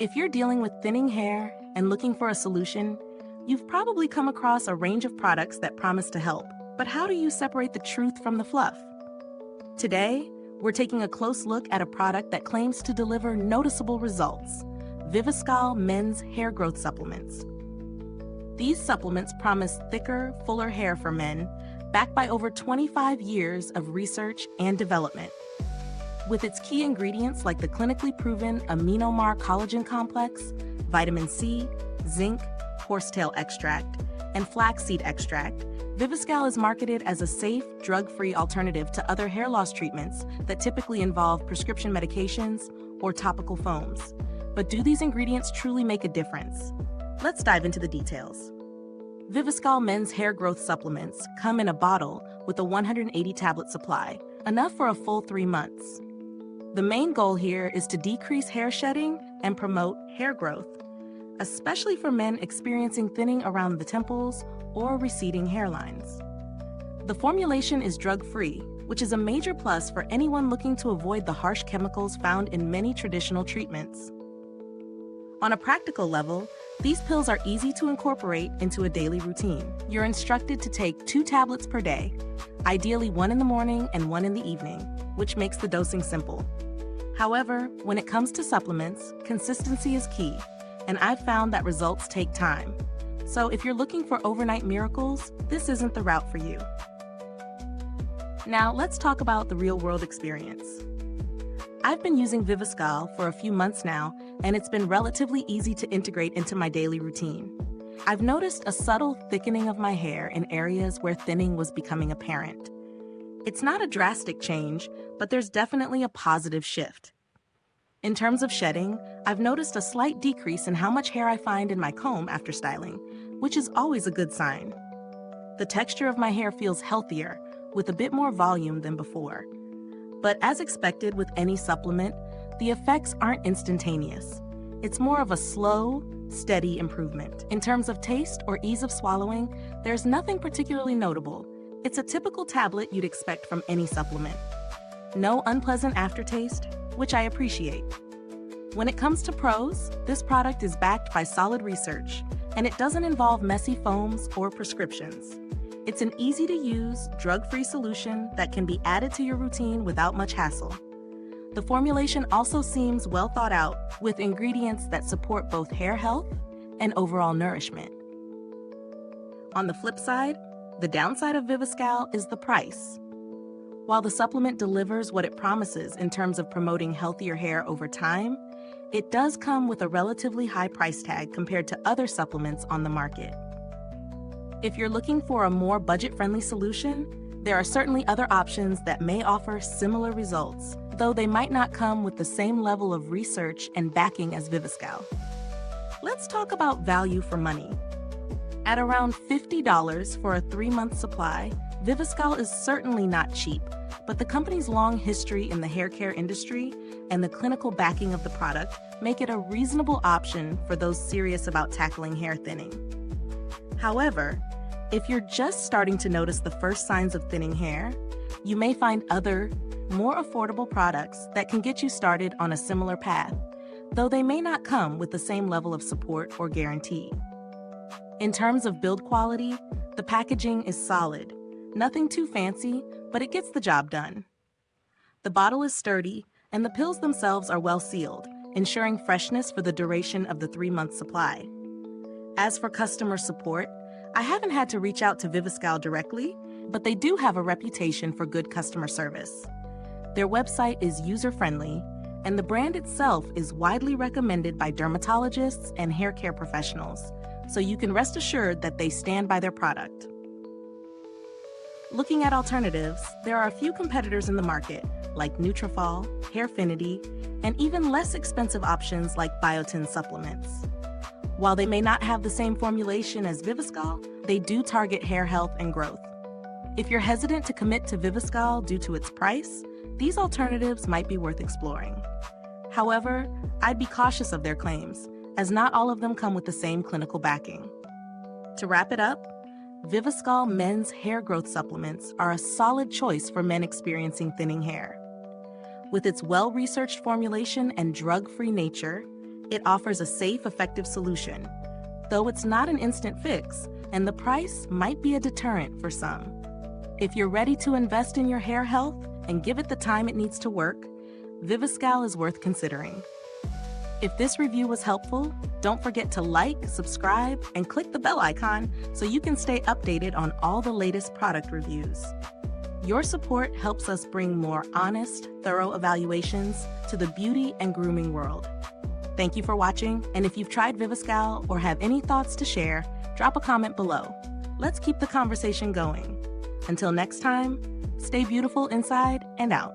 If you're dealing with thinning hair and looking for a solution, you've probably come across a range of products that promise to help. But how do you separate the truth from the fluff? Today, we're taking a close look at a product that claims to deliver noticeable results: Viviscal men's hair growth supplements. These supplements promise thicker, fuller hair for men, backed by over 25 years of research and development. With its key ingredients like the clinically proven Aminomar collagen complex, vitamin C, zinc, horsetail extract, and flaxseed extract, Viviscal is marketed as a safe, drug-free alternative to other hair loss treatments that typically involve prescription medications or topical foams. But do these ingredients truly make a difference? Let's dive into the details. Viviscal men's hair growth supplements come in a bottle with a 180 tablet supply, enough for a full 3 months. The main goal here is to decrease hair shedding and promote hair growth, especially for men experiencing thinning around the temples or receding hairlines. The formulation is drug-free, which is a major plus for anyone looking to avoid the harsh chemicals found in many traditional treatments. On a practical level, these pills are easy to incorporate into a daily routine. You're instructed to take 2 tablets per day, ideally 1 in the morning and 1 in the evening, which makes the dosing simple. However, when it comes to supplements, consistency is key, and I've found that results take time. So if you're looking for overnight miracles, this isn't the route for you. Now let's talk about the real-world experience. I've been using Viviscal for a few months now, and it's been relatively easy to integrate into my daily routine. I've noticed a subtle thickening of my hair in areas where thinning was becoming apparent. It's not a drastic change, but there's definitely a positive shift. In terms of shedding, I've noticed a slight decrease in how much hair I find in my comb after styling, which is always a good sign. The texture of my hair feels healthier, with a bit more volume than before. But as expected with any supplement, the effects aren't instantaneous. It's more of a slow, steady improvement. In terms of taste or ease of swallowing, there's nothing particularly notable. It's a typical tablet you'd expect from any supplement. No unpleasant aftertaste, which I appreciate. When it comes to pros, this product is backed by solid research, and it doesn't involve messy foams or prescriptions. It's an easy-to-use, drug-free solution that can be added to your routine without much hassle. The formulation also seems well thought out, with ingredients that support both hair health and overall nourishment. On the flip side, the downside of Viviscal is the price. While the supplement delivers what it promises in terms of promoting healthier hair over time, it does come with a relatively high price tag compared to other supplements on the market. If you're looking for a more budget-friendly solution, there are certainly other options that may offer similar results, though they might not come with the same level of research and backing as Viviscal. Let's talk about value for money. At around $50 for a 3-month supply, Viviscal is certainly not cheap, but the company's long history in the hair care industry and the clinical backing of the product make it a reasonable option for those serious about tackling hair thinning. However, if you're just starting to notice the first signs of thinning hair, you may find other, more affordable products that can get you started on a similar path, though they may not come with the same level of support or guarantee. In terms of build quality, the packaging is solid. Nothing too fancy, but it gets the job done. The bottle is sturdy, and the pills themselves are well sealed, ensuring freshness for the duration of the 3-month supply. As for customer support, I haven't had to reach out to Viviscal directly, but they do have a reputation for good customer service. Their website is user-friendly, and the brand itself is widely recommended by dermatologists and hair care professionals, so you can rest assured that they stand by their product. Looking at alternatives, there are a few competitors in the market, like Nutrafol, Hairfinity, and even less expensive options like biotin supplements. While they may not have the same formulation as Viviscal, they do target hair health and growth. If you're hesitant to commit to Viviscal due to its price, these alternatives might be worth exploring. However, I'd be cautious of their claims, as not all of them come with the same clinical backing. To wrap it up, Viviscal men's hair growth supplements are a solid choice for men experiencing thinning hair. With its well-researched formulation and drug-free nature, It offers a safe, effective solution, though it's not an instant fix, and the price might be a deterrent for some. If you're ready to invest in your hair health and give it the time it needs to work, Viviscal is worth considering. If this review was helpful, don't forget to like, subscribe, and click the bell icon so you can stay updated on all the latest product reviews. Your support helps us bring more honest, thorough evaluations to the beauty and grooming world. Thank you for watching, and if you've tried Viviscal or have any thoughts to share, drop a comment below. Let's keep the conversation going. Until next time, stay beautiful inside and out.